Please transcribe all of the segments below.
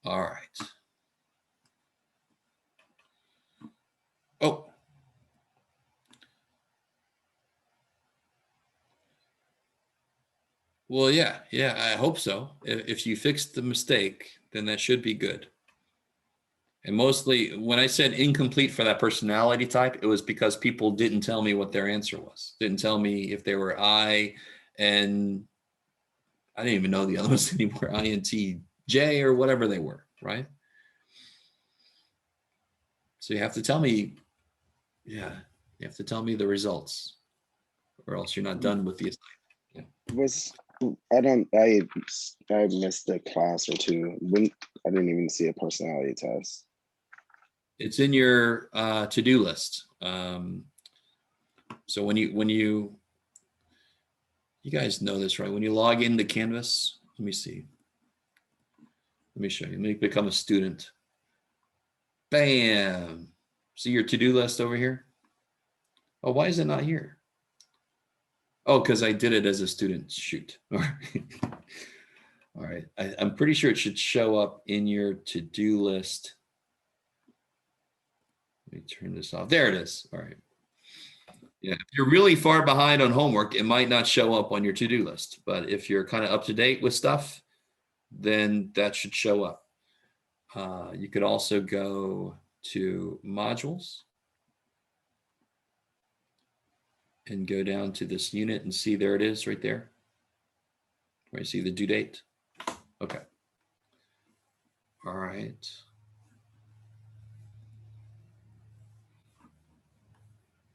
All right. Oh. Well, yeah, I hope so. If you fixed the mistake, then that should be good. And mostly when I said incomplete for that personality type, it was because people didn't tell me what their answer was. Didn't tell me if they were I, and I didn't even know the other ones anymore, INTJ or whatever they were, right? So you have to tell me, yeah, you have to tell me the results, or else you're not done with the assignment. Yeah. Was I missed a class or two. I didn't even see a personality test. It's in your to-do list. So when you guys know this, right? When you log into Canvas, let me see. Let me show you. Let me become a student. Bam. See your to-do list over here? Oh, why is it not here? Oh, because I did it as a student. Shoot. All right. I'm pretty sure it should show up in your to-do list. Let me turn this off. There it is. All right. Yeah, if you're really far behind on homework, it might not show up on your to-do list. But if you're kind of up to date with stuff, then that should show up. You could also go to modules and go down to this unit and see there it is right there. Where you see the due date. Okay. All right.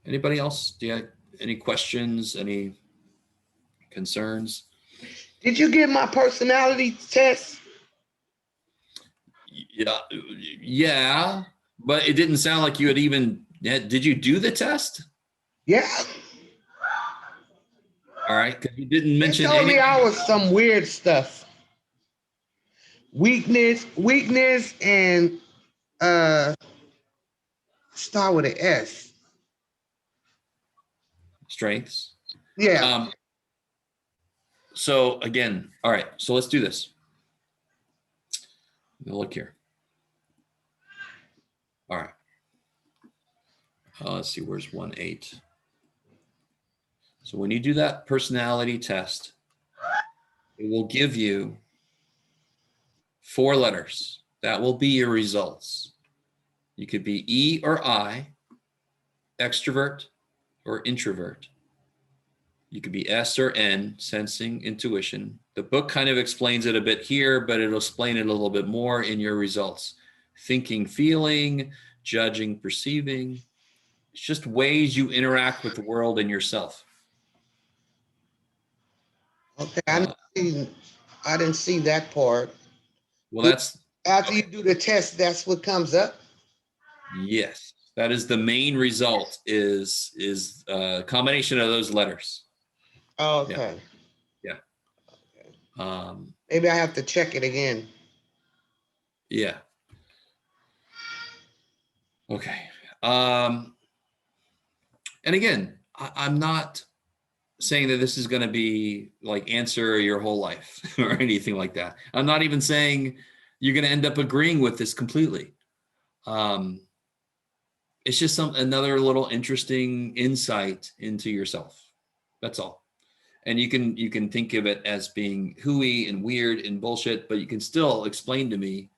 Anybody else? Do you have any questions, any concerns? Did you get my personality test? Yeah, but it didn't sound like you had even, did you do the test? Yeah. All right, because you didn't mention They told me anything. I was some weird stuff. Weakness, and start with an S. Strengths. Yeah. So again, all right, so let's do this. Look here. All right. Let's see, where's 1-8? So when you do that personality test, it will give you 4 letters. That will be your results. You could be E or I, extrovert or introvert. You could be S or N, sensing, intuition. The book kind of explains it a bit here, but it'll explain it a little bit more in your results. Thinking, feeling, judging, perceiving. It's just ways you interact with the world and yourself. Okay, I didn't see that part. Well, that's after you do the test, that's what comes up. Yes, that is the main result. Is a combination of those letters. Oh, okay. Yeah. Maybe I have to check it again. Yeah. Okay. And again, I'm not saying that this is going to be like answer your whole life or anything like that. I'm not even saying you're going to end up agreeing with this completely. It's just another little interesting insight into yourself. That's all. And you can think of it as being hooey and weird and bullshit, but you can still explain to me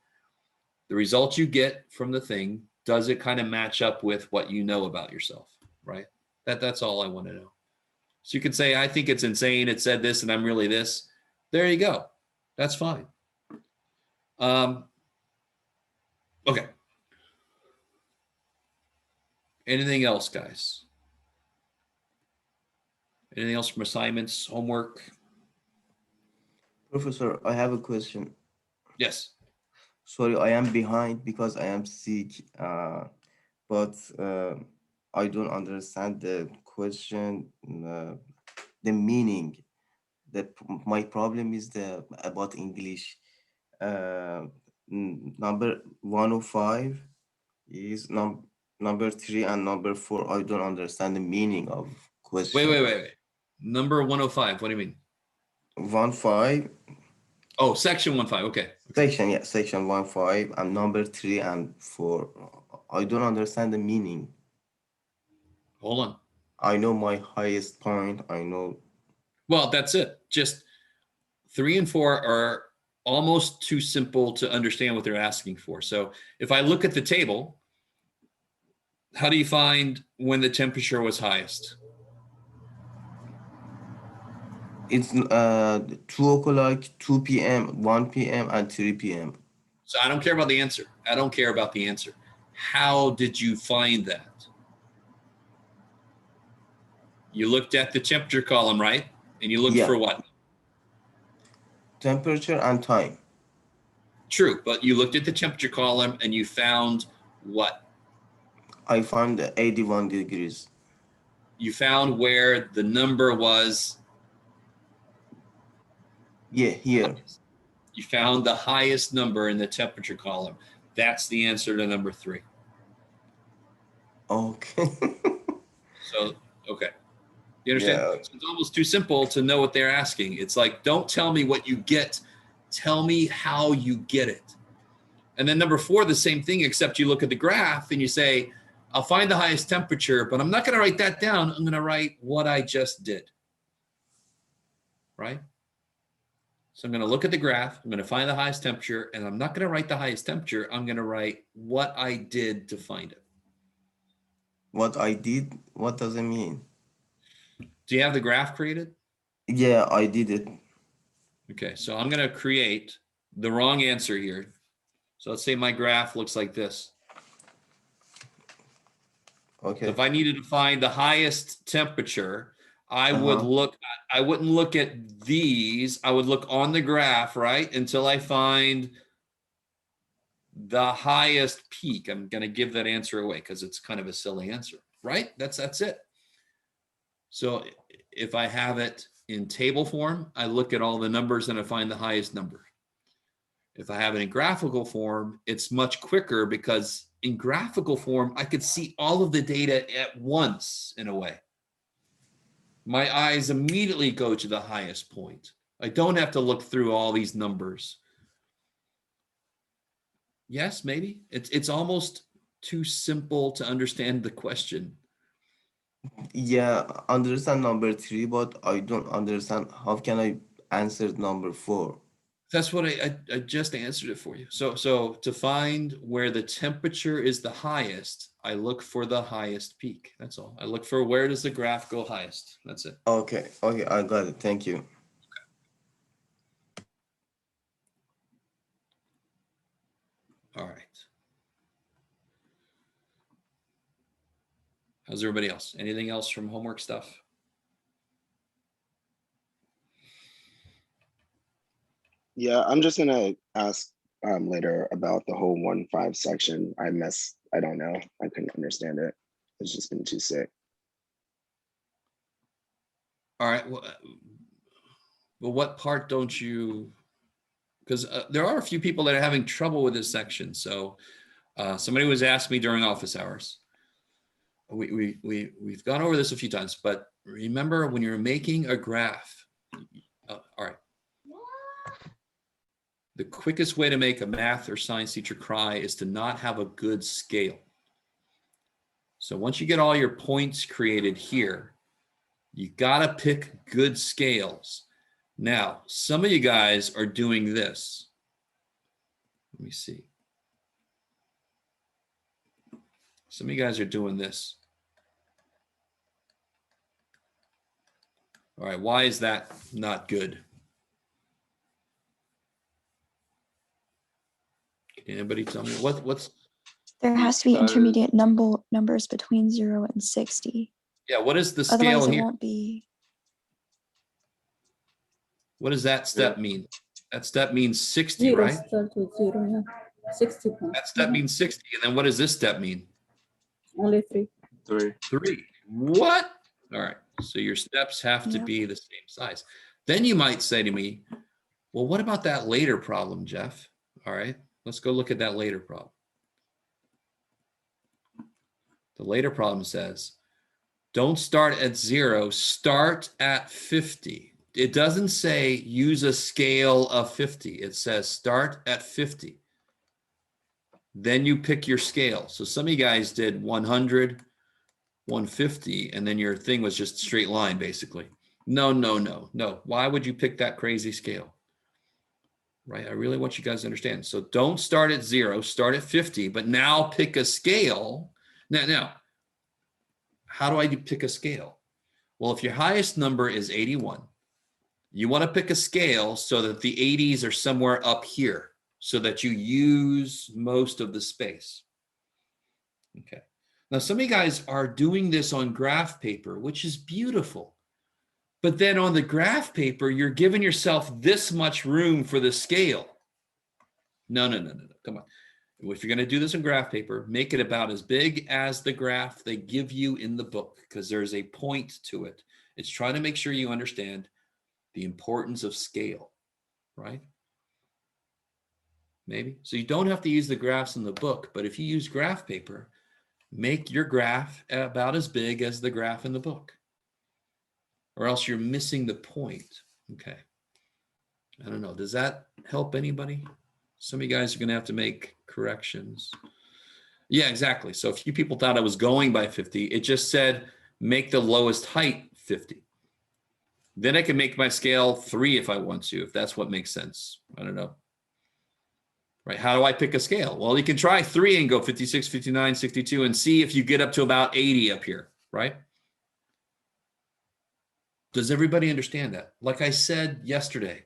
the results you get from the thing. Does it kind of match up with what you know about yourself, right? That's all I want to know. So you could say, I think it's insane. It said this and I'm really this. There you go. That's fine. Okay. Anything else, guys? Anything else from assignments, homework? Professor, I have a question. Yes. Sorry, I am behind because I am sick, but I don't understand the question, the meaning. My problem is about English. Number 105 is number 3 and number 4. I don't understand the meaning of question. Wait. Number 105. What do you mean? 15 Oh, section 1.5. Okay. Section, yeah, section 1.5 and number 3 and 4. I don't understand the meaning. Hold on. I know my highest point. I know. Well, that's it. Just 3 and 4 are almost too simple to understand what they're asking for. So if I look at the table, how do you find when the temperature was highest? It's 2 o'clock, 2 p.m., 1 p.m., and 3 p.m. So I don't care about the answer. I don't care about the answer. How did you find that? You looked at the temperature column, right? And you looked Yeah. for what? Temperature and time. True, but you looked at the temperature column and you found what? I found 81 degrees. You found where the number was. Yeah, here. You found the highest number in the temperature column. That's the answer to number 3. Okay. So, okay. You understand? Yeah. So it's almost too simple to know what they're asking. It's like, don't tell me what you get. Tell me how you get it. And then number 4, the same thing, except you look at the graph and you say, I'll find the highest temperature, but I'm not going to write that down. I'm going to write what I just did. Right? So I'm going to look at the graph. I'm going to find the highest temperature, and I'm not going to write the highest temperature. I'm going to write what I did to find it. What I did, what does it mean? Do you have the graph created? Yeah, I did it. Okay, so I'm going to create the wrong answer here. So let's say my graph looks like this. Okay. If I needed to find the highest temperature, I wouldn't look at these. I would look on the graph, right? Until I find the highest peak. I'm going to give that answer away because it's kind of a silly answer, right? That's it. So if I have it in table form, I look at all the numbers and I find the highest number. If I have it in graphical form, it's much quicker because in graphical form, I could see all of the data at once in a way. My eyes immediately go to the highest point. I don't have to look through all these numbers. Yes, maybe. It's almost too simple to understand the question. Yeah, understand number 3, but I don't understand how can I answer number 4. That's what I just answered it for you. So to find where the temperature is the highest, I look for the highest peak. That's all. I look for where does the graph go highest. That's it. Okay, I got it. Thank you. All right. How's everybody else? Anything else from homework stuff? Yeah, I'm just gonna ask later about the whole 1.5 section. I don't know. I couldn't understand it. It's just been too sick. All right. Well, what part don't you? Because there are a few people that are having trouble with this section. So somebody was asking me during office hours. We've gone over this a few times, but remember when you're making a graph. All right. The quickest way to make a math or science teacher cry is to not have a good scale. So once you get all your points created here, you gotta pick good scales. Now, some of you guys are doing this. Let me see. Some of you guys are doing this. All right, why is that not good? Can anybody tell me what's? There has to be intermediate numbers between 0 and 60. Yeah, what is the Otherwise, scale it here? won't be. What does that step mean? That step means 60, Zero right? start with 0, yeah. 60 points. That step means 60. And then what does this step mean? Only 3. 3. What? All right. So your steps have to be the same size. Then you might say to me, well, what about that later problem, Jeff? All right. Let's go look at that later problem. The later problem says, don't start at 0, start at 50. it doesn't say use a scale of 50. It says start at 50. Then you pick your scale. So some of you guys did 100, 150, and then your thing was just straight line, basically. No, no, no, no. Why would you pick that crazy scale? Right? I really want you guys to understand. So don't start at 0, start at 50, but now pick a scale. Now, how do I pick a scale? Well, if your highest number is 81, you want to pick a scale so that the 80s are somewhere up here so that you use most of the space. Okay. Now, some of you guys are doing this on graph paper, which is beautiful. But then on the graph paper, you're giving yourself this much room for the scale. No, no, no, no, no. Come on. If you're going to do this on graph paper, make it about as big as the graph they give you in the book, because there's a point to it. It's trying to make sure you understand the importance of scale, right? Maybe. So you don't have to use the graphs in the book, but if you use graph paper, make your graph about as big as the graph in the book, or else you're missing the point. Okay. I don't know. Does that help anybody? Some of you guys are going to have to make corrections. Yeah, exactly. So a few people thought I was going by 50. It just said make the lowest height 50. Then I can make my scale 3 if I want to, if that's what makes sense. I don't know. Right? How do I pick a scale? Well, you can try 3 and go 56, 59, 62 and see if you get up to about 80 up here, right? Does everybody understand that? Like I said yesterday,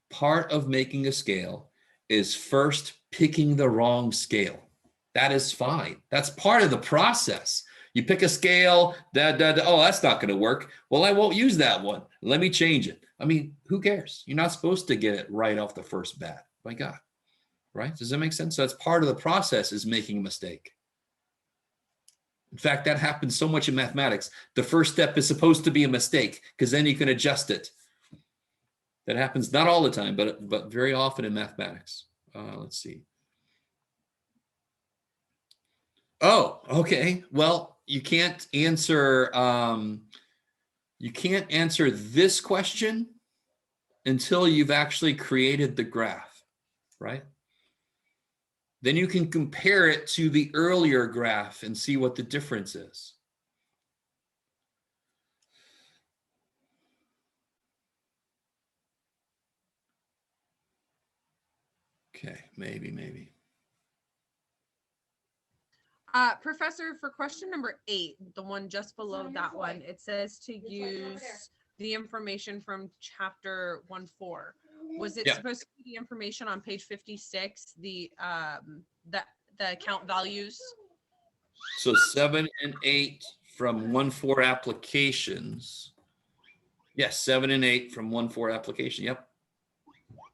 part of making a scale is first picking the wrong scale. That is fine. That's part of the process. You pick a scale, oh, that's not going to work. Well, I won't use that one. Let me change it. I mean, who cares? You're not supposed to get it right off the first bat. My God, right? Does that make sense? So that's part of the process, is making a mistake. In fact, that happens so much in mathematics. The first step is supposed to be a mistake, because then you can adjust it. That happens not all the time, but very often in mathematics. Let's see. Oh, okay. Well, you can't answer this question until you've actually created the graph, right? Then you can compare it to the earlier graph and see what the difference is. Okay, maybe. Professor, for question number 8, the one just below that one, it says to use the information from chapter 1.4. Was it supposed to be the information on page 56, the count values? So 7 and 8 from 1.4 applications. Yes, 7 and 8 from 1.4 application. Yep.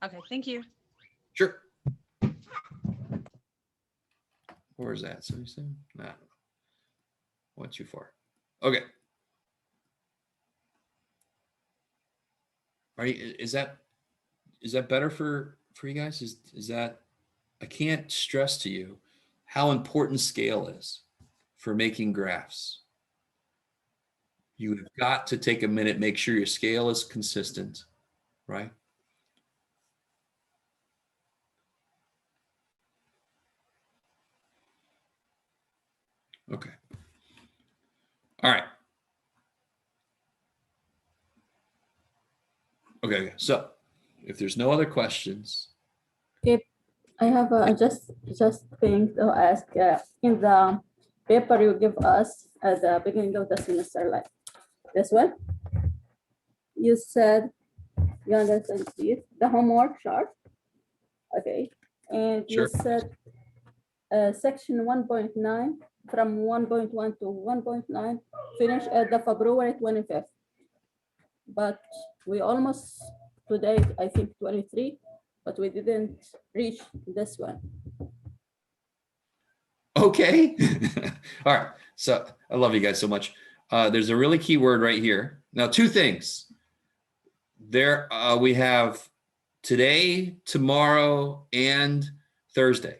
Okay, thank you. Sure. Where is that? 77? Nah. Went too far. Okay. Are you, is that better for you guys? Is that, I can't stress to you how important scale is for making graphs. You have got to take a minute, make sure your scale is consistent, right? Okay. All right. Okay. So if there's no other questions. If I have just thing to ask, in the paper you give us at the beginning of the semester, like this one, you said you understand the homework chart, okay, and Sure. you said section 1.9 from 1.1 to 1.9 finish at the February 25th, but we almost today, I think 23, but we didn't reach this one. Okay. All right. So I love you guys so much. There's a really key word right here. Now, 2 things. There we have today, tomorrow, and Thursday.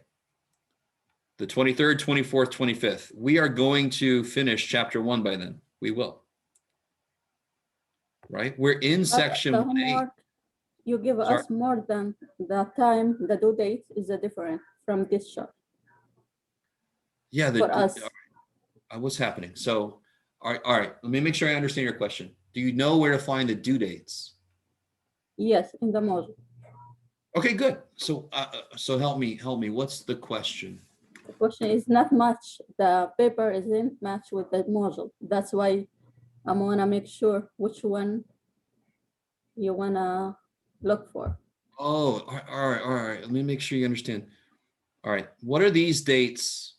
The 23rd, 24th, 25th. We are going to finish chapter 1 by then. We will. right? We're in But section the 1A. homework you give Sorry. us more than the time, the due date is different from this chart Yeah, for us. what's happening? So, all right, let me make sure I understand your question. Do you know where to find the due dates? Yes, in the module. Okay, good. So, so help me. What's the question? The question is not much. The paper isn't matched with the module. That's why I want to make sure which one you want to look for. Oh, all right. Let me make sure you understand. All right, what are these dates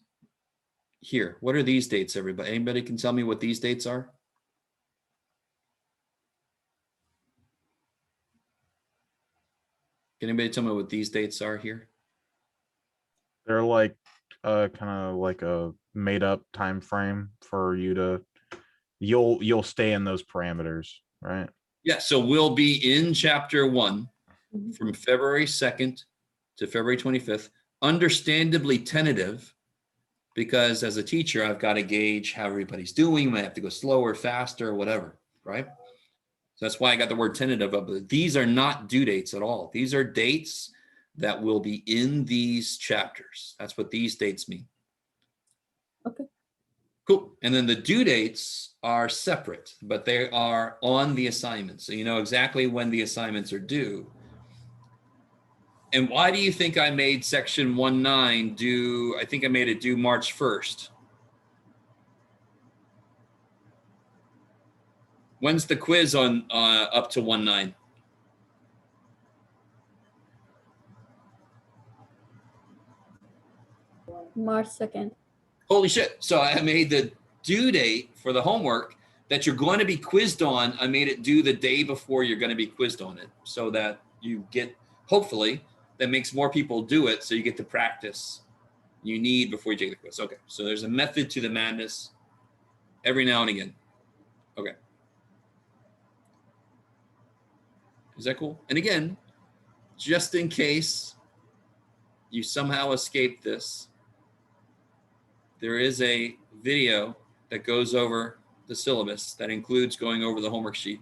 here? What are these dates, everybody? Anybody can tell me what these dates are? Can anybody tell me what these dates are here? They're like kind of like a made up time frame for you to you'll stay in those parameters, right? Yeah, so we'll be in chapter 1 Mhm. from February 2nd to February 25th, understandably tentative, because as a teacher, I've got to gauge how everybody's doing. I have to go slower, faster, whatever, right? So that's why I got the word tentative up. But these are not due dates at all. These are dates that will be in these chapters. That's what these dates mean. Okay. Cool. And then the due dates are separate, but they are on the assignment. So you know exactly when the assignments are due. And why do you think I made section 1.9 due? I think I made it due March 1st. When's the quiz on up to 1.9? March 2nd. Holy shit. So I made the due date for the homework that you're going to be quizzed on. I made it due the day before you're going to be quizzed on it so that you get, hopefully, that makes more people do it so you get the practice you need before you take the quiz. Okay. So there's a method to the madness every now and again. Okay. Is that cool? And again, just in case you somehow escape this, there is a video that goes over the syllabus that includes going over the homework sheet.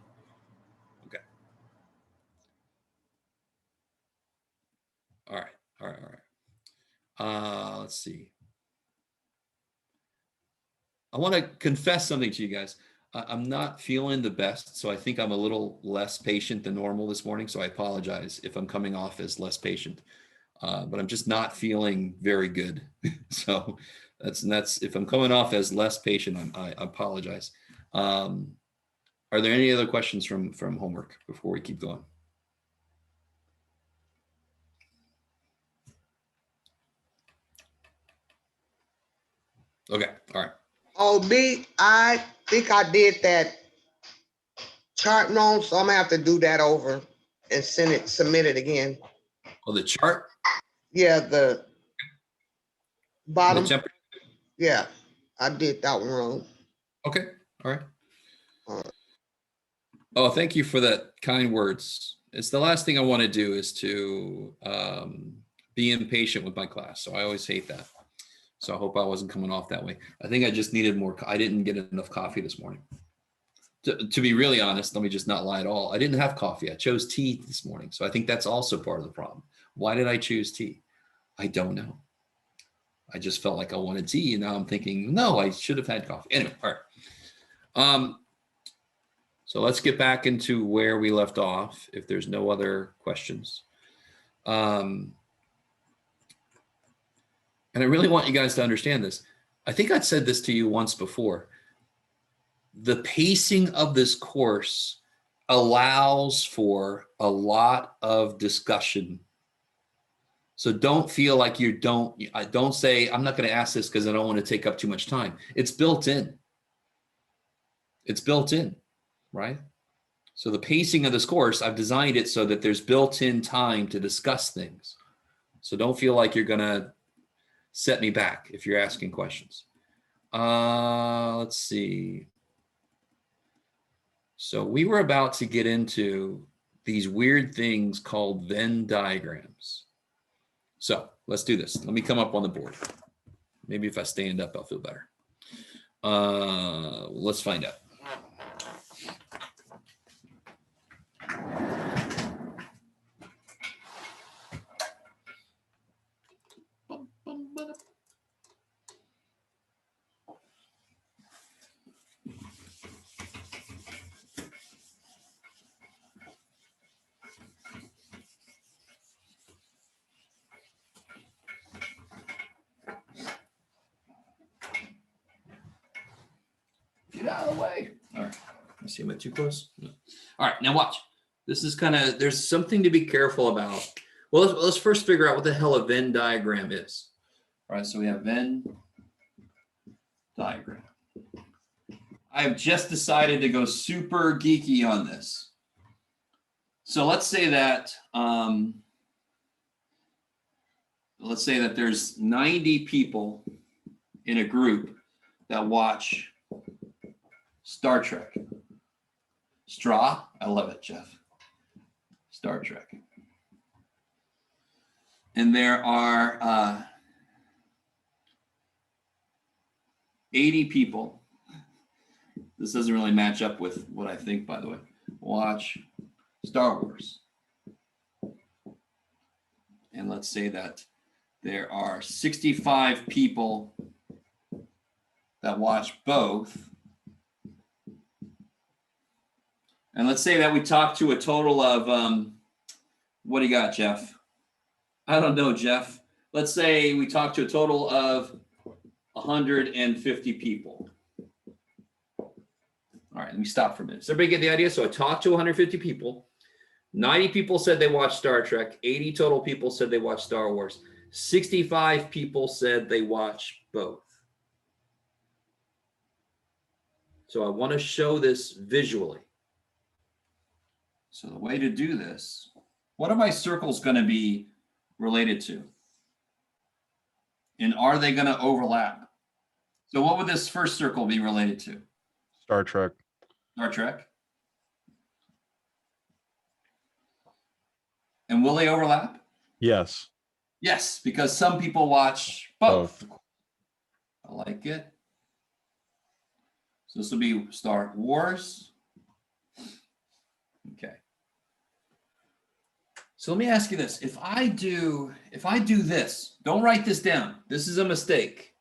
Okay. All right. Let's see. I want to confess something to you guys. I'm not feeling the best, so I think I'm a little less patient than normal this morning. So I apologize if I'm coming off as less patient, but I'm just not feeling very good. So that's if I'm coming off as less patient, I apologize. Are there any other questions from homework before we keep going? Okay, all right. Oh, B, I think I did that chart wrong, so I'm gonna have to do that over and submit it again. Oh, the chart? Yeah, the bottom. The temperature? Yeah, I did that one wrong. Okay, all right. All right. Oh, thank you for that kind words. It's the last thing I want to do is to be impatient with my class. So I always hate that. So I hope I wasn't coming off that way. I think I just needed more. I didn't get enough coffee this morning. To be really honest, let me just not lie at all. I didn't have coffee. I chose tea this morning. So I think that's also part of the problem. Why did I choose tea? I don't know. I just felt like I wanted tea. And now I'm thinking, no, I should have had coffee. Anyway, all right. So let's get back into where we left off if there's no other questions. And I really want you guys to understand this. I think I'd said this to you once before. The pacing of this course allows for a lot of discussion. So don't feel like don't say, I'm not going to ask this because I don't want to take up too much time. It's built in. It's built in, right? So the pacing of this course, I've designed it so that there's built-in time to discuss things. So don't feel like you're going to set me back if you're asking questions. Let's see. So we were about to get into these weird things called Venn diagrams. So let's do this. Let me come up on the board. Maybe if I stand up, I'll feel better. Let's find out. Get out of the way. All right. You see, am I too close? No. All right, now watch. This is kind of, there's something to be careful about. Well, let's first figure out what the hell a Venn diagram is. All right, so we have Venn diagram. I have just decided to go super geeky on this. So let's say that there's 90 people in a group that watch Star Trek. Straw, I love it, Jeff. Star Trek. And there are 80 people. This doesn't really match up with what I think, by the way. Watch Star Wars. And let's say that there are 65 people that watch both. And let's say that we talk to a total of, what do you got, Jeff? I don't know, Jeff. Let's say we talk to a total of 150 people. All right, let me stop for a minute. Does everybody get the idea? So I talked to 150 people. 90 people said they watched Star Trek. 80 total people said they watched Star Wars. 65 people said they watch both. So I want to show this visually. So the way to do this, what are my circles going to be related to? And are they going to overlap? So what would this first circle be related to? Star Trek. Star Trek. And will they overlap? Yes. Yes, because some people watch both. I like it. So this will be Star Wars. Okay. So let me ask you this. If I do this, don't write this down. This is a mistake.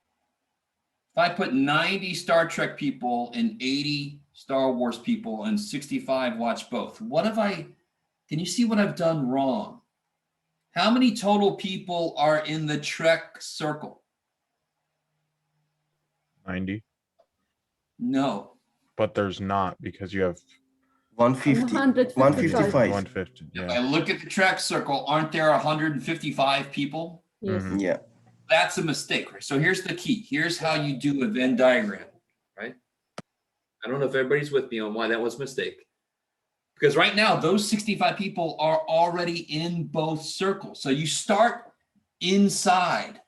If I put 90 Star Trek people and 80 Star Wars people and 65 watch both, can you see what I've done wrong? How many total people are in the Trek circle? 90. No. But there's not, because you have 150. 155. 150. If Yeah. I look at the Trek circle, aren't there 155 people? Yes. Mhm. Yeah. That's a mistake, right? So here's the key. Here's how you do a Venn diagram, right? I don't know if everybody's with me on why that was a mistake. Because right now, those 65 people are already in both circles. So you start inside.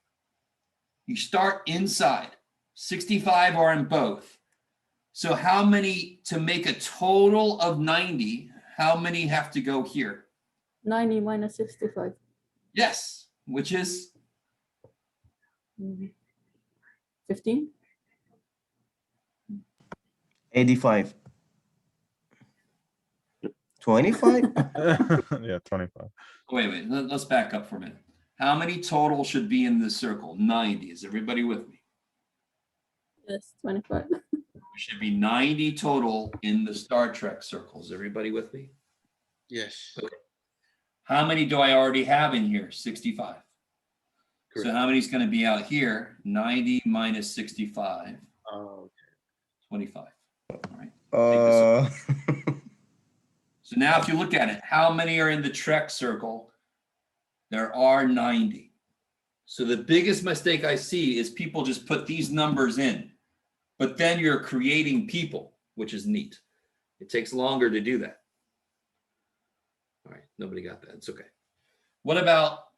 65 are in both. So how many, to make a total of 90, how many have to go here? 90 minus 65. Yes, which is 15. 85. 25. Yeah, 25. wait, let's back up for a minute. How many total should be in this circle? 90. Is everybody with me? Yes, 25. There should be 90 total in the Star Trek circle. Is everybody with me? Yes. Okay. How many do I already have in here? 65. Correct. So how many is going to be out here? 90 minus 65, Oh, 25. All right. Uh, So now if you look at it, how many are in the Trek circle? There are 90. So the biggest mistake I see is people just put these numbers in, but then you're creating people, which is neat. It takes longer to do that. All right, nobody got that. It's okay. What about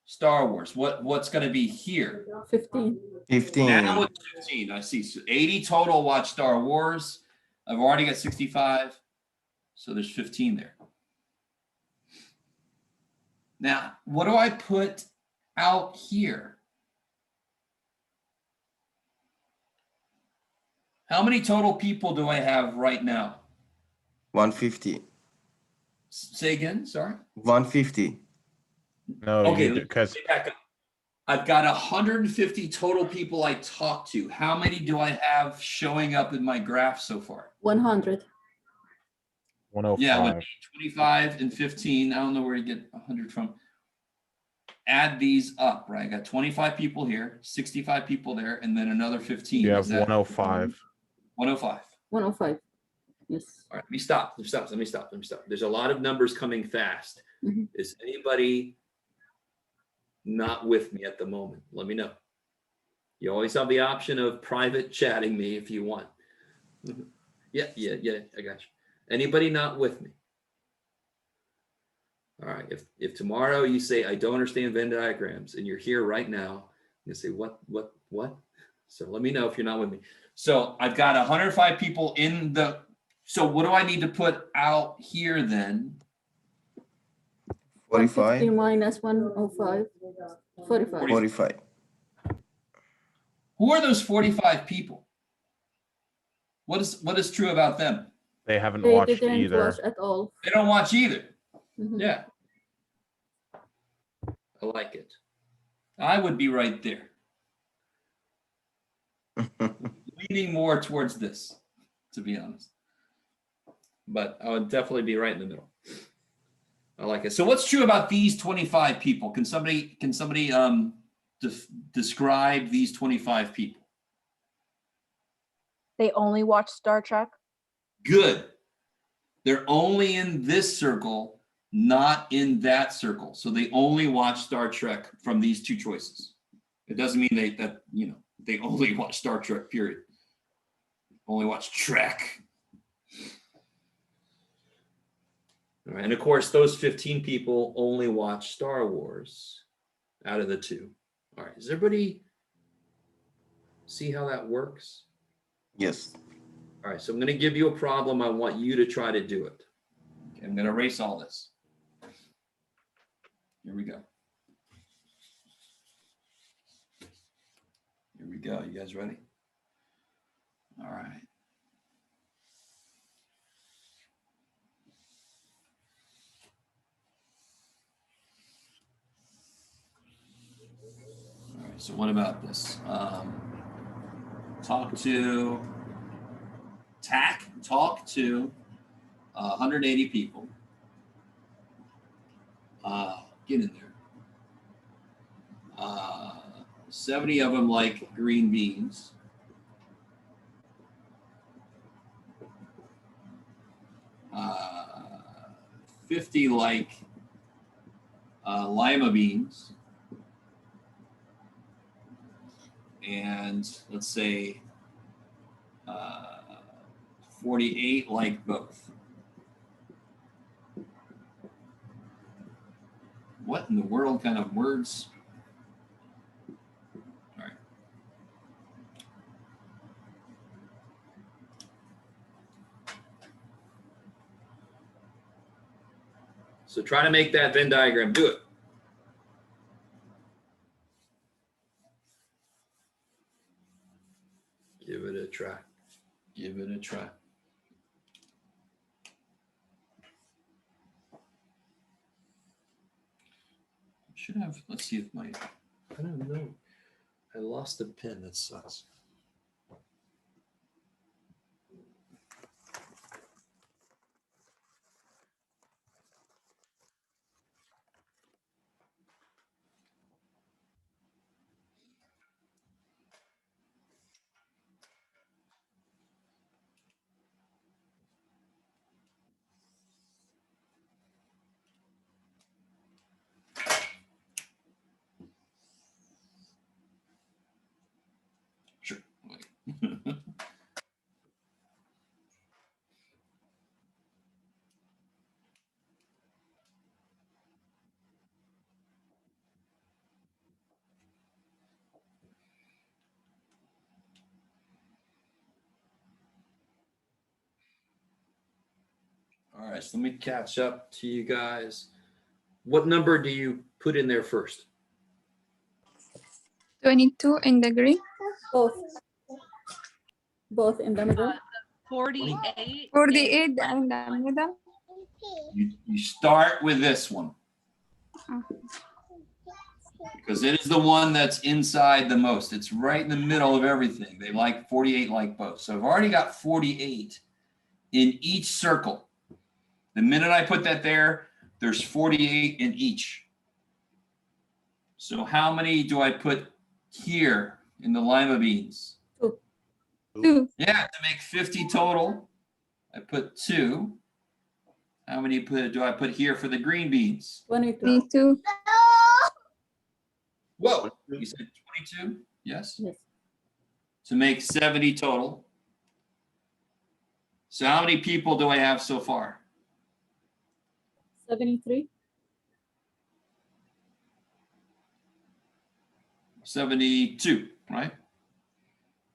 Star Wars? What's going to be here? 15. 15. Now it's 15. I see. So 80 total watch Star Wars. I've already got 65. So there's 15 there. Now, what do I put out here? How many total people do I have right now? 150. Say again, sorry. 150. No, Okay, because back up. I've got 150 total people I talked to. How many do I have showing up in my graph so far? 100. 105. Yeah, with 25 and 15. I don't know where you get 100 from. Add these up, right? I got 25 people here, 65 people there, and then another 15. You Is have that 105. 105. 105. Yes. All right, let me stop. There's a lot of numbers coming fast. Mhm. Is anybody not with me at the moment? Let me know. You always have the option of private chatting me if you want. Yeah, I got you. Anybody not with me? All right, if tomorrow you say, I don't understand Venn diagrams, and you're here right now, you say, what? So let me know if you're not with me. So I've got 105 people in the, so what do I need to put out here then? 150 45. minus 105. 45. 45. Who are those 45 people? What is true about them? They haven't They watched didn't either. watch at all. They don't watch either. Mhm. Yeah. I like it. I would be right there. Leaning more towards this, to be honest. But I would definitely be right in the middle. I like it. So what's true about these 25 people? Can somebody describe these 25 people? They only watch Star Trek. Good. They're only in this circle, not in that circle. So they only watch Star Trek from these two choices. It doesn't mean they only watch Star Trek, period. Only watch Trek. All right. And of course, those 15 people only watch Star Wars out of the two. All right. Does everybody see how that works? Yes. All right. So I'm going to give you a problem. I want you to try to do it. Okay, I'm going to erase all this. Here we go. Here we go. You guys ready? All right. All right. So what about this? Talk to 180 people. Get in there. 70 of them like green beans. 50 like lima beans. And let's say 48 like both. What in the world kind of words? All right. So try to make that Venn diagram. Do it. Give it a try. Give it a try. Should have, let's see if I don't know. I lost the pen, that sucks. Sure. Wait. All right, so let me catch up to you guys. What number do you put in there first? 22 in the green. Both in the middle. 48. 48 in the middle. You start with this one. Because it is the one that's inside the most. It's right in the middle of everything. They like 48 like both. So I've already got 48 in each circle. The minute I put that there, there's 48 in each. So how many do I put here in the lima beans? 2. Yeah, to make 50 total, I put 2. How many do I put here for the green beans? 22. Me too. Whoa, you said 22? Yes. Yes. To make 70 total. So how many people do I have so far? 73. 72, right?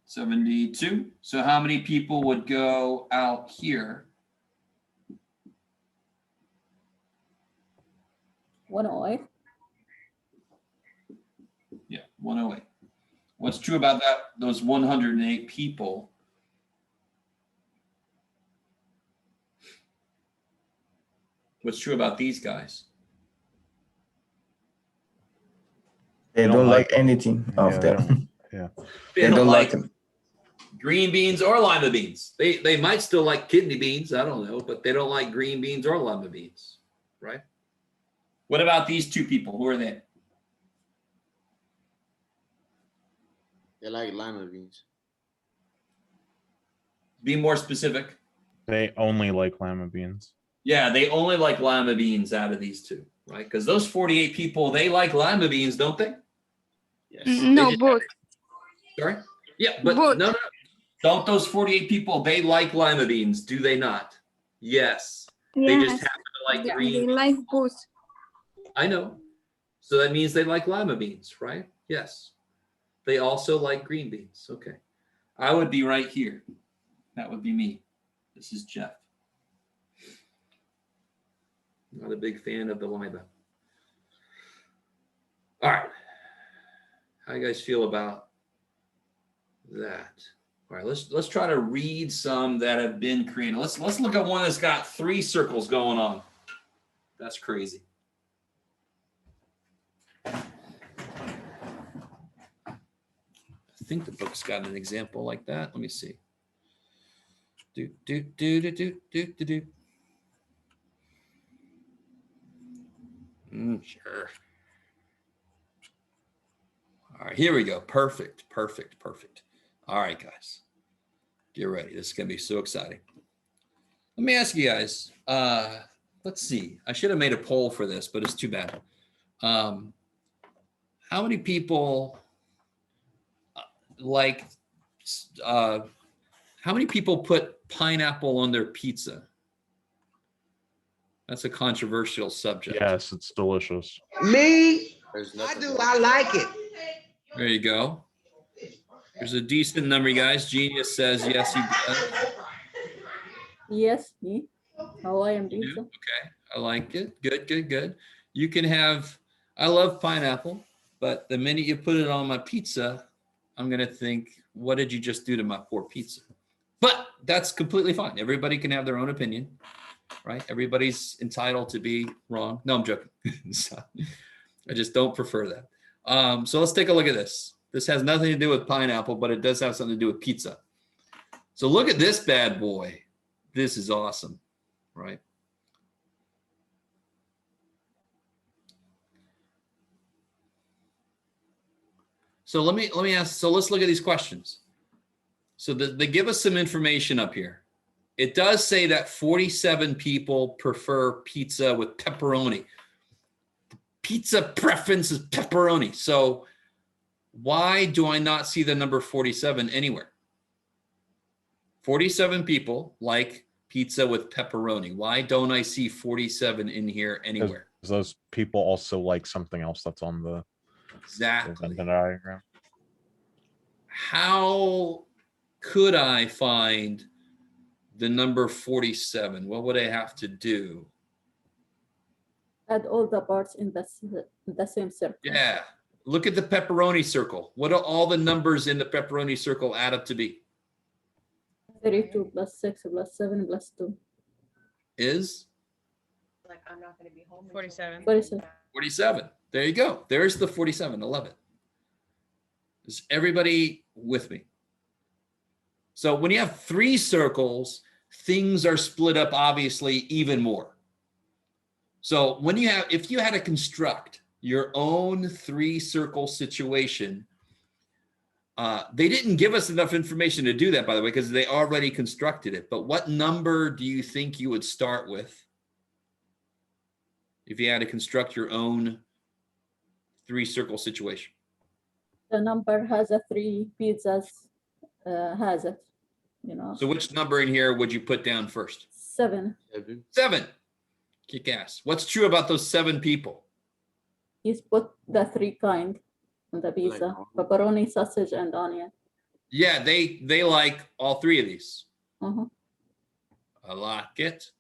72. So how many people would go out here? 108. Yeah, 108. What's true about those 108 people? What's true about these guys? They don't like anything of Yeah, them. yeah. They don't like them. green beans or lima beans. They might still like kidney beans, I don't know, but they don't like green beans or lima beans, right? What about these two people? Who are they? They like lima beans. Be more specific. They only like lima beans. Yeah, they only like lima beans out of these two, right? Because those 48 people, they like lima beans, don't they? Yes. No, just- both. Sorry? Yeah, but Both. no. Don't those 48 people, they like lima beans, do they not? Yes. They just Yes, happen to like they green. like both. I know. So that means they like lima beans, right? Yes. They also like green beans. Okay. I would be right here. That would be me. This is Jeff. Not a big fan of the lima. All right. How you guys feel about that? All right, let's try to read some that have been created. Let's look at one that's got 3 circles going on. That's crazy. I think the book's got an example like that. Let me see. Sure. All right, here we go. Perfect. All right, guys, get ready. This is gonna be so exciting. Let me ask you guys. Let's see. I should have made a poll for this, but it's too bad. How many people like? How many people put pineapple on their pizza? That's a controversial subject. Yes, it's delicious. Me, There's I nothing do. wrong. I like it. There you go. There's a decent number, you guys. Genius says yes, he does. Yes, me. Hawaiian You do? pizza. Okay, I like it. Good. You can have. I love pineapple, but the minute you put it on my pizza, I'm gonna think, what did you just do to my poor pizza? But that's completely fine. Everybody can have their own opinion, right? Everybody's entitled to be wrong. No, I'm joking. So, I just don't prefer that. So let's take a look at this. This has nothing to do with pineapple, but it does have something to do with pizza. So look at this bad boy. This is awesome, right? So let me ask, so let's look at these questions. So they give us some information up here. It does say that 47 people prefer pizza with pepperoni. Pizza preference is pepperoni. So why do I not see the number 47 anywhere? 47 people like pizza with pepperoni. Why don't I see 47 in here anywhere? Because those people also like something else that's on the Exactly. Venn diagram. How could I find the number 47? What would I have to do? Add all the parts in the same circle. Yeah. Look at the pepperoni circle. What do all the numbers in the pepperoni circle add up to be? 32 plus 6 plus 7 plus 2. Is? Like, I'm not gonna be home. 47. 47. 47. There you go. There's the 47. 11. Is everybody with me? So when you have 3 circles, things are split up obviously even more. So when you have, if you had to construct your own 3 circle situation, They didn't give us enough information to do that, by the way, because they already constructed it. But what number do you think you would start with if you had to construct your own 3-circle situation? The number has a 3 pizzas, has it, So which number in here would you put down first? 7. 7. Kick ass. What's true about those 7 people? He's put the 3 kind on the pizza, pepperoni, sausage, and onion. Yeah, they like all 3 of these. Uh-huh. I like it.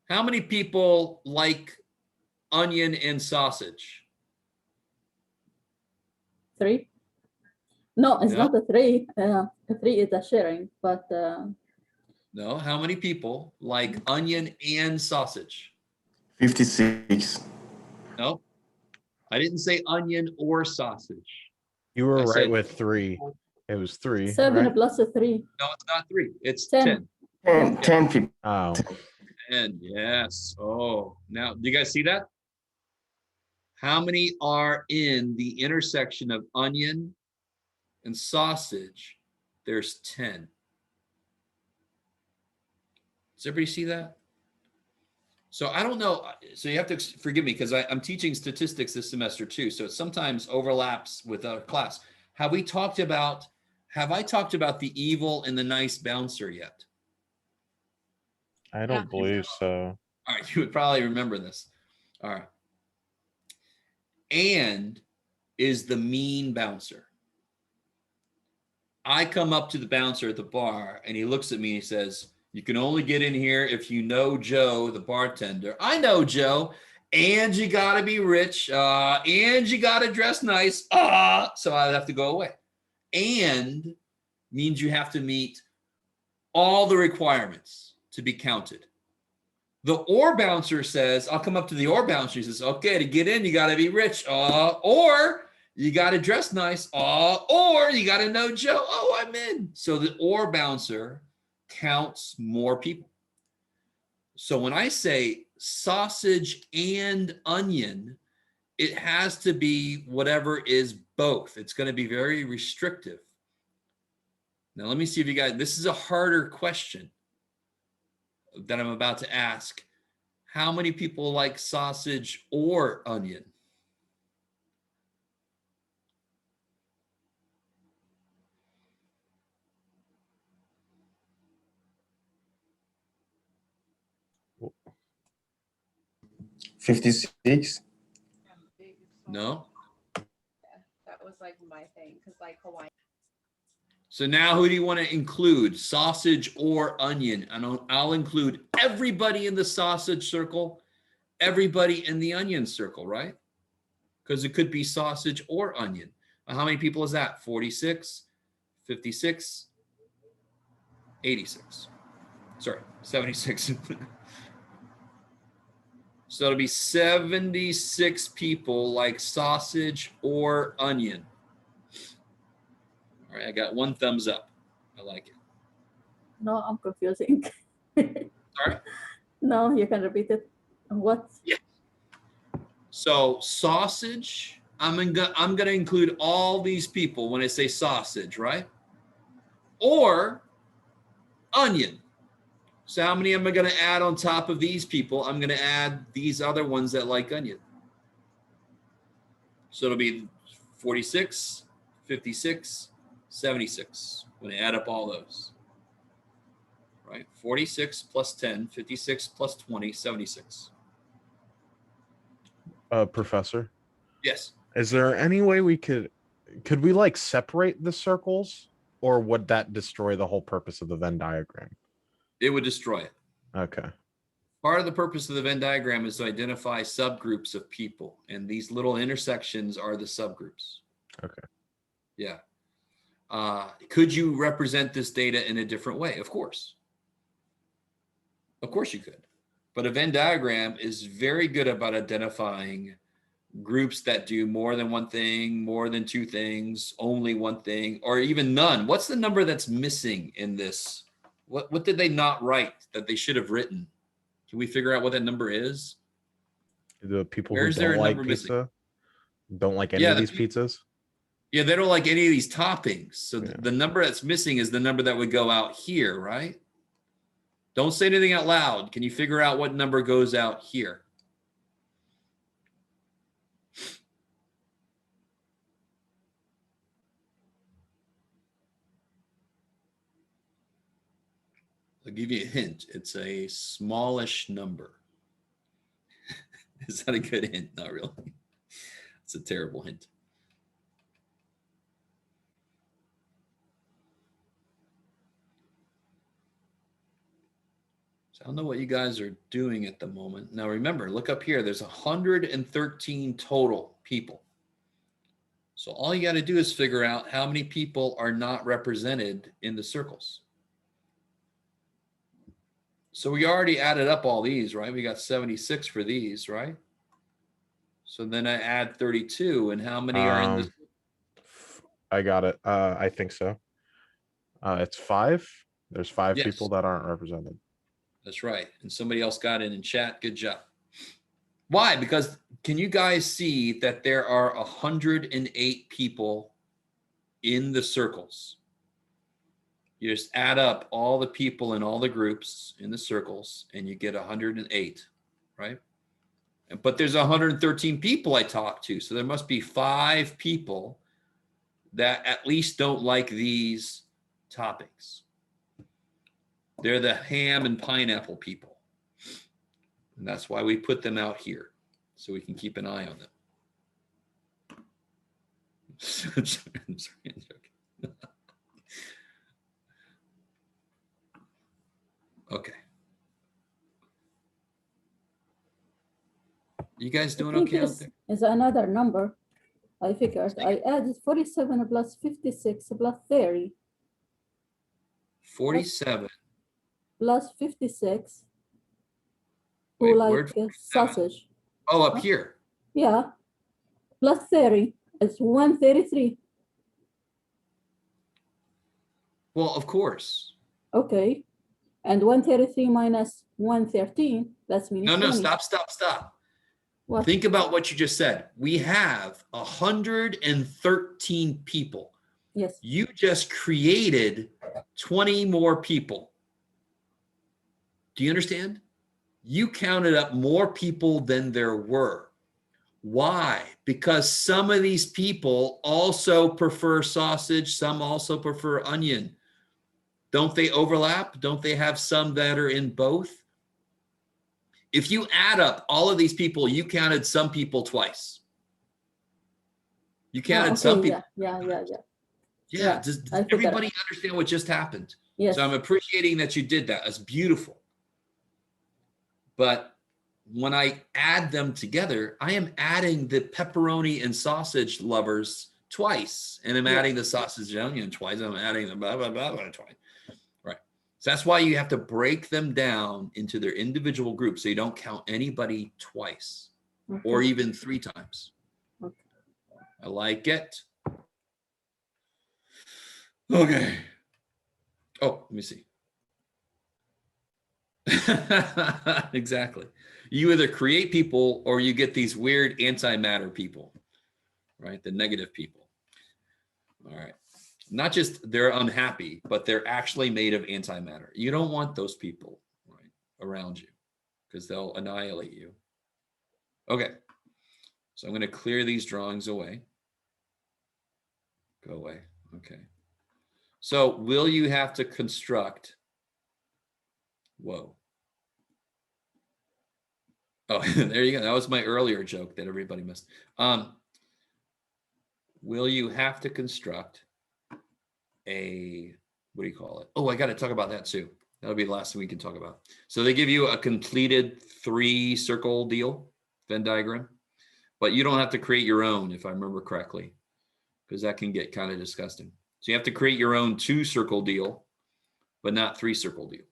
How many people like onion and sausage? 3? No, it's No. not a 3. A 3 is a sharing, but No, how many people like onion and sausage? 56. No, I didn't say onion or sausage. You were I right said- with 3. It was 3. 7 right? plus a 3. No, it's not 3. It's 10. 10. 10 people. Oh, 10, yes. Oh, now, do you guys see that? How many are in the intersection of onion and sausage? There's 10. Does everybody see that? So I don't know. So you have to forgive me because I'm teaching statistics this semester too. So it sometimes overlaps with our class. Have I talked about the evil and the nice bouncer yet? I don't believe so. All right, you would probably remember this. All right. And is the mean bouncer. I come up to the bouncer at the bar and he looks at me and he says, "You can only get in here if you know Joe, the bartender." I know Joe, and you got to be rich, and you got to dress nice. So I have to go away. And means you have to meet all the requirements to be counted. The or bouncer says, I'll come up to the or bouncer. He says, "Okay, to get in, you got to be rich, or you got to dress nice, or you got to know Joe. Oh, I'm in." So the or bouncer counts more people. So when I say sausage and onion, it has to be whatever is both. It's going to be very restrictive. Now, let me see if you guys, this is a harder question that I'm about to ask. How many people like sausage or onion? $56. No? That was like my thing, because like Hawaii. So now who do you want to include? Sausage or onion? And I'll include everybody in the sausage circle, everybody in the onion circle, right? Because it could be sausage or onion. How many people is that? 46, 56, 86. Sorry, 76. So it'll be 76 people like sausage or onion. All right, I got 1 thumbs up. I like it. No, I'm confusing. Sorry? No, you can repeat it. What? Yeah. So sausage, I'm gonna include all these people when I say sausage, right? Or onion. So how many am I gonna add on top of these people? I'm gonna add these other ones that like onion. So it'll be 46, 56, 76 when I add up all those. Right? 46 plus 10, 56 plus 20, 76. Professor, Yes. is there any way we could we like separate the circles, or would that destroy the whole purpose of the Venn diagram? It would destroy it. Okay. Part of the purpose of the Venn diagram is to identify subgroups of people, and these little intersections are the subgroups. Okay. Yeah. Could you represent this data in a different way? Of course. Of course you could. But a Venn diagram is very good about identifying groups that do more than one thing, more than 2 things, only one thing, or even none. What's the number that's missing in this? What did they not write that they should have written? Can we figure out what that number is? The people Where who is there don't a like number missing? pizza, don't like any Yeah, of the these pizzas. Yeah, they don't like any of these toppings. So Yeah. the number that's missing is the number that would go out here, right? Don't say anything out loud. Can you figure out what number goes out here? I'll give you a hint. It's a smallish number. Is that a good hint? Not really. It's a terrible hint. So I don't know what you guys are doing at the moment. Now remember, look up here. There's 113 total people. So all you got to do is figure out how many people are not represented in the circles. So we already added up all these, right? We got 76 for these, right? So then I add 32, and how many are in this? I got it. I think so. It's 5. There's 5 Yes. people that aren't represented. That's right. And somebody else got it in chat. Good job. Why? Because can you guys see that there are 108 people in the circles? You just add up all the people in all the groups in the circles and you get 108, right? But there's 113 people I talked to. So there must be 5 people that at least don't like these topics. They're the ham and pineapple people. And that's why we put them out here, so we can keep an eye on them. Okay. You guys doing okay out there? Is another number. I figured I added 47 plus 56 plus 30. 47. Plus 56. Wait, Who like where'd 47? sausage? Oh, up here. Yeah. Plus 30 is 133. Well, of course. Okay. And 133 minus 113, that's means No, 20. stop. What? Think about what you just said. We have 113 people. Yes. You just created 20 more people. Do you understand? You counted up more people than there were. Why? Because some of these people also prefer sausage. Some also prefer onion. Don't they overlap? Don't they have some that are in both? If you add up all of these people, you counted some people twice. You counted some people. Yeah. Does everybody understand what just happened? Yes. So I'm appreciating that you did that. That's beautiful. But when I add them together, I am adding the pepperoni and sausage lovers twice. And I'm adding the sausage and onion twice. I'm adding the blah, blah, blah, blah twice. Right. So that's why you have to break them down into their individual groups so you don't count anybody twice or even 3 times. Okay. I like it. Okay. Oh, let me see. Exactly. You either create people or you get these weird antimatter people, right? The negative people. All right. Not just they're unhappy, but they're actually made of antimatter. You don't want those people, right, around you because they'll annihilate you. Okay. So I'm going to clear these drawings away. Go away. Okay. So will you have to construct? Whoa. Oh, there you go. That was my earlier joke that everybody missed. Will you have to construct a, what do you call it? Oh, I got to talk about that too. That'll be the last thing we can talk about. So they give you a completed 3-circle deal, Venn diagram, but you don't have to create your own, if I remember correctly, because that can get kind of disgusting. So you have to create your own 2-circle deal, but not 3-circle deal.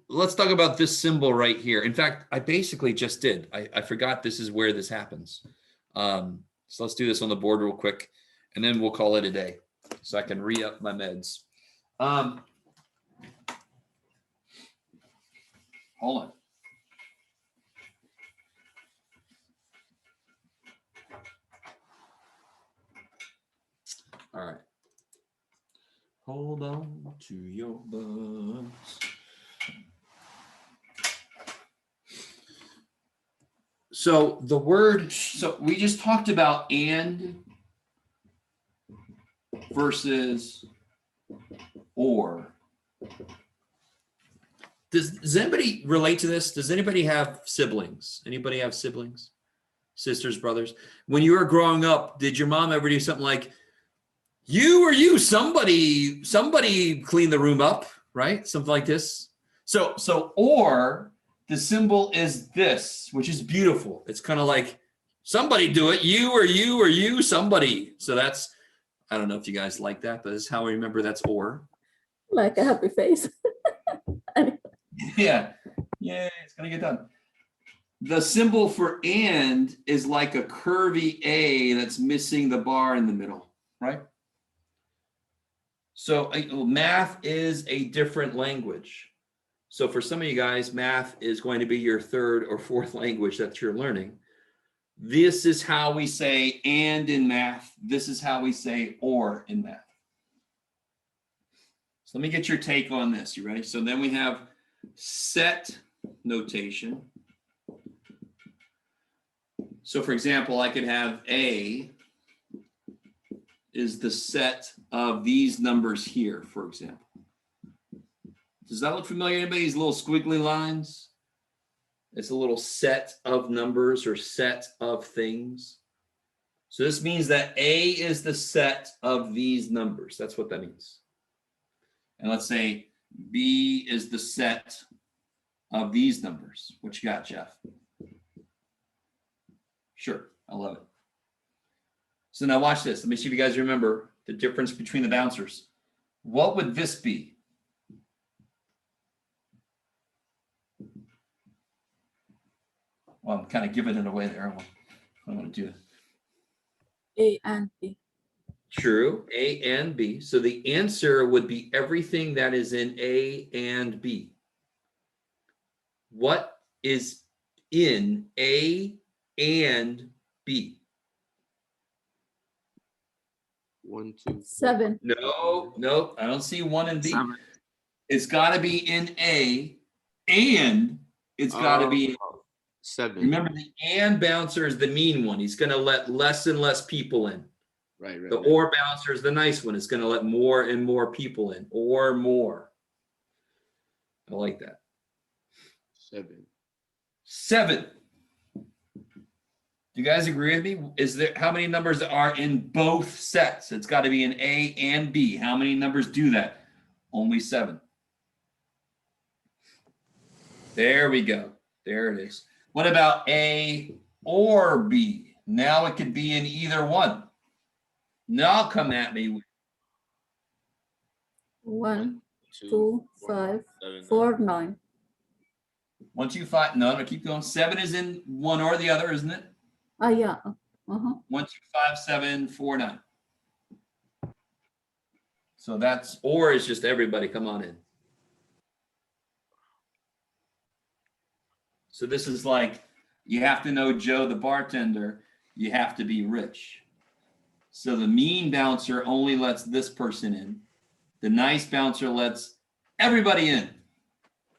Let's talk about this symbol right here. In fact, I basically just did. I forgot this is where this happens. So let's do this on the board real quick, and then we'll call it a day so I can re-up my meds. Hold on. Hold on to your butts. So the word, so we just talked about and versus or. Does anybody relate to this? Does anybody have siblings? Anybody have siblings? Sisters, brothers? When you were growing up, did your mom ever do something like, you or you, somebody clean the room up, right? Something like this. So or the symbol is this, which is beautiful. It's kind of like somebody do it, you or you or you, somebody. So that's, I don't know if you guys like that, but this is how I remember that's or. Like a happy face. Yeah, it's gonna get done. The symbol for and is like a curvy A that's missing the bar in the middle, right? So math is a different language. So for some of you guys, math is going to be your third or fourth language that you're learning. This is how we say and in math. This is how we say or in math. So let me get your take on this. You ready? So then we have set notation. So for example, I could have A is the set of these numbers here, for example. Does that look familiar? Anybody? These little squiggly lines? It's a little set of numbers or set of things. So this means that A is the set of these numbers. That's what that means. And let's say B is the set of these numbers. What you got, Jeff? Sure, I love it. So now watch this. Let me see if you guys remember the difference between the bouncers. What would this be? Well, I'm kind of giving it away there. I want to do it. A and B. True, A and B. So the answer would be everything that is in A and B. What is in A and B? 1, 2, 7. No, I don't see 1 and B. 7. It's got to be in A and it's got to be. 7. Remember, the and bouncer is the mean one. He's going to let less and less people in. Right. The or bouncer is the nice one. It's going to let more and more people in, or more. I like that. 7. Do you guys agree with me? Is there how many numbers are in both sets? It's got to be in A and B. How many numbers do that? Only 7. There we go. There it is. What about A or B? Now it could be in either one. Now come at me. 1, 2, 5, 4, 9. 1, 2, 5. No, no, keep going. 7 is in one or the other, isn't it? Yeah. 1, 2, 5, 7, 4, 9. So that's or is just everybody. Come on in. So this is like you have to know Joe the bartender. You have to be rich. So the mean bouncer only lets this person in. The nice bouncer lets everybody in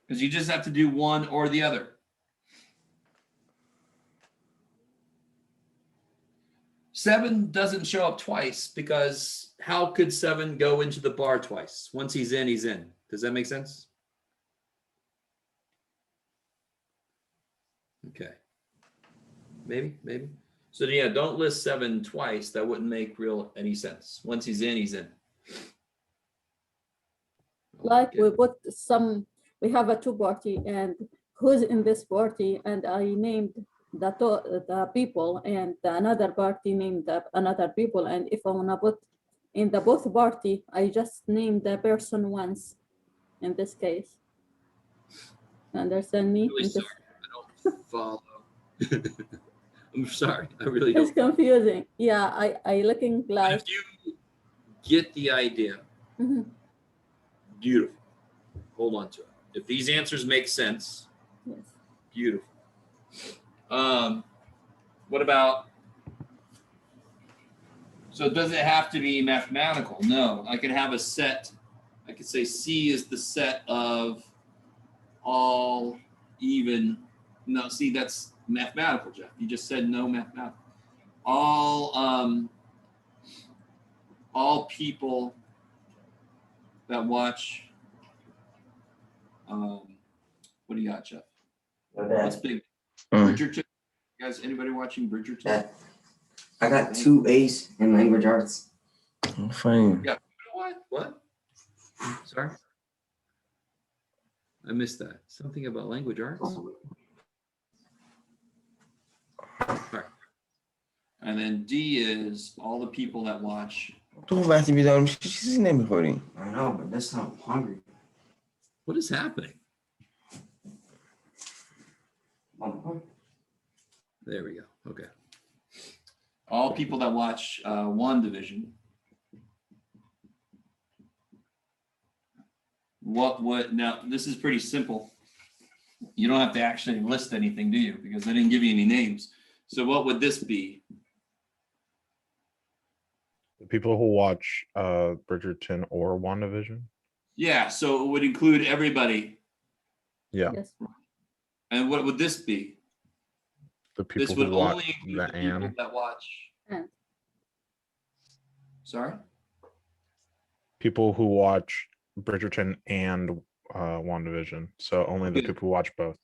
because you just have to do one or the other. Seven doesn't show up twice because how could 7 go into the bar twice? Once he's in, he's in. Does that make sense? Okay. Maybe. So yeah, don't list 7 twice. That wouldn't make any sense. Once he's in, he's in. Like we have a 2 party and who's in this party, and I named the people, and another party named another people, and if I want to put in the both party, I just name the person once in this case. Understand me? Really sorry. I don't follow. I'm sorry. I really don't. It's confusing. Yeah, I looking But like. if you get the idea, beautiful. Hold on to it. If these answers make sense, Yes. beautiful. What about? So does it have to be mathematical? No, I could have a set I could say C is the set of all even. No, see, that's mathematical, Jeff. You just said no mathematical. All people that watch. What do you got, Jeff? What's big? Bridgerton. You guys, anybody watching Bridgerton? I got 2 A's in language arts. Fine. Yeah. What? Sorry, I missed that. Something about language arts. All right. And then D is all the people that watch. تو وقتی بیدار میشی چیزی نمیخوری. I know, but that's not hungry. What is happening? There we go. Okay. All people that watch WandaVision. What would, now this is pretty simple. You don't have to actually list anything, do you? Because I didn't give you any names. So what would this be? The people who watch Bridgerton or WandaVision. Yeah, so it would include everybody. Yeah. Yes. And what would this be? The people This would who watch only include the the people Anne. that watch. And Sorry? People who watch Bridgerton and WandaVision. So only the Good. people who watch both.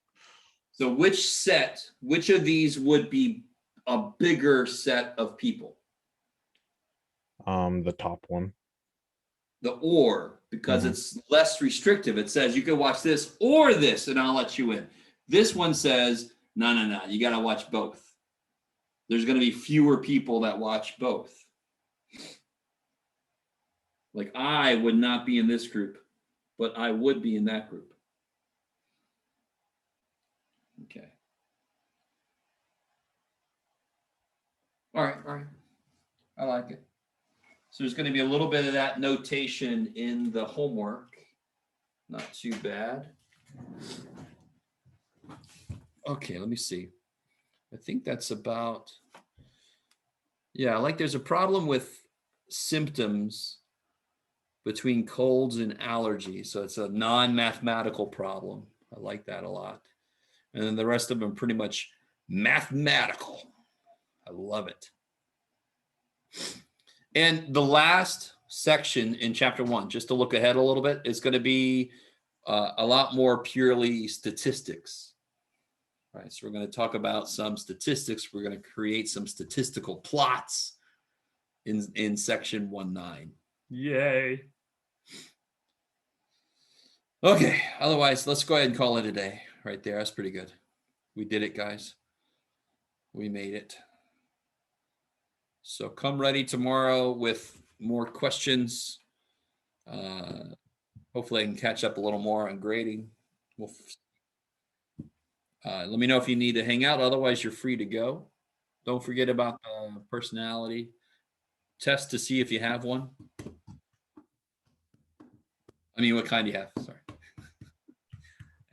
So which of these would be a bigger set of people? The top one. The or, because it's less restrictive. It says you can watch this or this, and I'll let you in. This one says, no, you got to watch both. There's going to be fewer people that watch both. Like I would not be in this group, but I would be in that group. Okay. All right. I like it. So there's going to be a little bit of that notation in the homework. Not too bad. Okay, let me see. I think that's about, yeah, like there's a problem with symptoms between colds and allergies. So it's a non-mathematical problem. I like that a lot. And then the rest of them are pretty much mathematical. I love it. And the last section in chapter 1, just to look ahead a little bit, is going to be a lot more purely statistics. All right, so we're going to talk about some statistics. We're going to create some statistical plots in section 1.9. Yay. Okay, otherwise, let's go ahead and call it a day right there. That's pretty good. We did it, guys. We made it. So come ready tomorrow with more questions. Hopefully I can catch up a little more on grading. Let me know if you need to hang out. Otherwise, you're free to go. Don't forget about the personality test to see if you have one. I mean, what kind do you have? Sorry.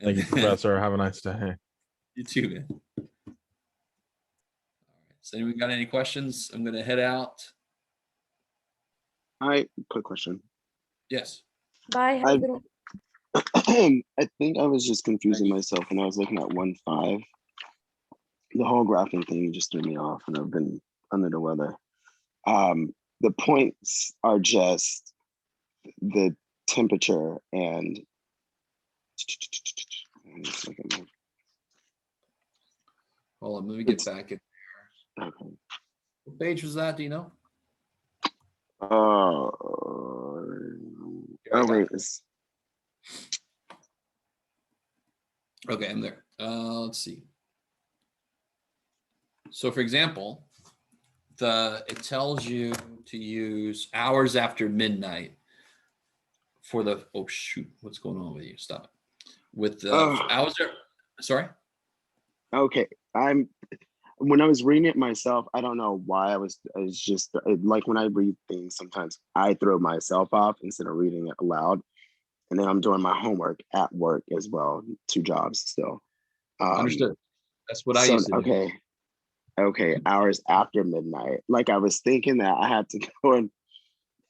Thank you, Professor. Have a nice day. You too, man. All right. So anyone got any questions? I'm going to head out. Hi, quick question. Yes. Bye. I think I was just confusing myself when I was looking at 1.5. The whole graphing thing just threw me off, and I've been under the weather. The points are just the temperature and Hold on, let me get back in. okay. What page was that? Do you know? Oh wait, it's Okay, I'm there. Let's see. So for example, it tells you to use hours after midnight for the, oh shoot, what's going on with you? Stop it. With the hours, sorry? okay. When I was reading it myself, I don't know why I was just like when I read things, sometimes I throw myself off instead of reading it aloud. And then I'm doing my homework at work as well, 2 jobs still. Understood. That's what I used to do. Okay, hours after midnight. Like I was thinking that I had to go and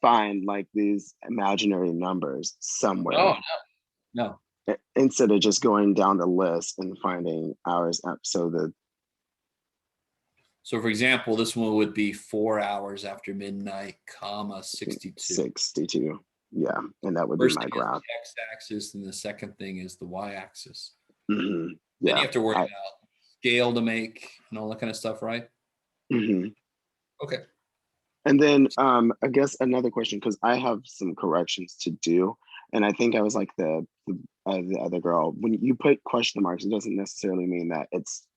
find like these imaginary numbers somewhere. Oh, no. Instead of just going down the list and finding hours up. So So for example, this one would be 4 hours after midnight, comma 62. 62. Yeah. And that would First be my thing is graph. the x-axis, and the second thing is the y-axis. Mhm. Then you Yeah. have to worry about scale to make and all that kind of stuff, right? Mhm. Okay. And then I guess another question, because I have some corrections to do. And I think I was like the other girl. When you put question marks, it doesn't necessarily mean that it's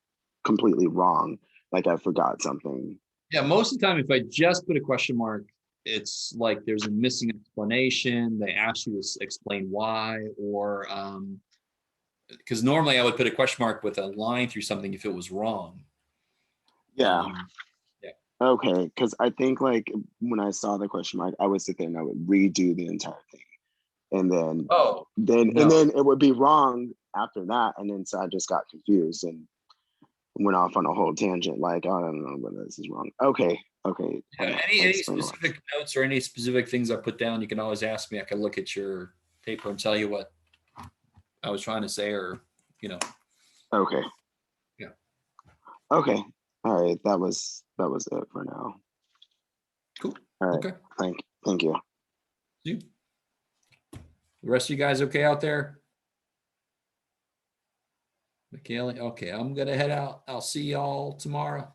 completely wrong. Like I forgot something. Yeah, most of the time, if I just put a question mark, it's like there's a missing explanation. They ask you to explain why, or because normally I would put a question mark with a line through something if it was wrong. Yeah. Yeah. Okay. Because I think like when I saw the question mark, I would sit there and I would redo the entire thing. And then no. and then it would be wrong after that. And then so I just got confused and went off on a whole tangent. Like, I don't know whether this is wrong. Okay. Yeah, any specific notes or any specific things I put down, you can always ask me. I can look at your paper and tell you what I was trying to say, or Okay. Yeah. Okay. All right. That was it for now. Cool. All right. Okay. Thank you. The rest of you guys okay out there? McKaylee, okay, I'm gonna head out. I'll see y'all tomorrow.